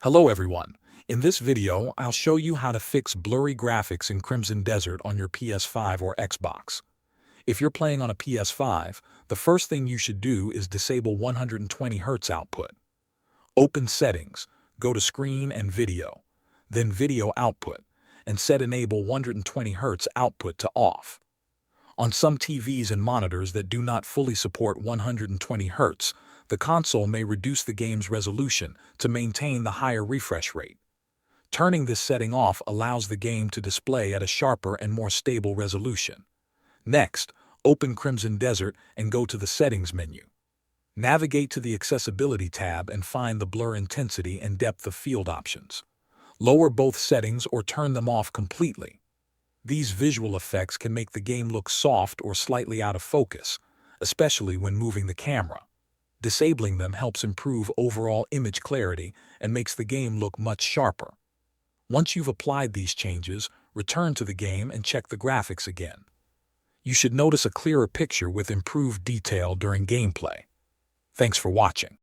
Hello everyone. In this video, I'll show you how to fix blurry graphics in Crimson Desert on your PS5 or Xbox. If you're playing on a PS5, the first thing you should do is disable 120Hz output. Open Settings, go to Screen and Video, then Video Output, and set Enable 120Hz output to off. On some TVs and monitors that do not fully support 120Hz, the console may reduce the game's resolution to maintain the higher refresh rate. Turning this setting off allows the game to display at a sharper and more stable resolution. Next, open Crimson Desert and go to the Settings menu. Navigate to the Accessibility tab and find the Blur Intensity and Depth of Field options. Lower both settings or turn them off completely. These visual effects can make the game look soft or slightly out of focus, especially when moving the camera. Disabling them helps improve overall image clarity and makes the game look much sharper. Once you've applied these changes, return to the game and check the graphics again. You should notice a clearer picture with improved detail during gameplay. Thanks for watching.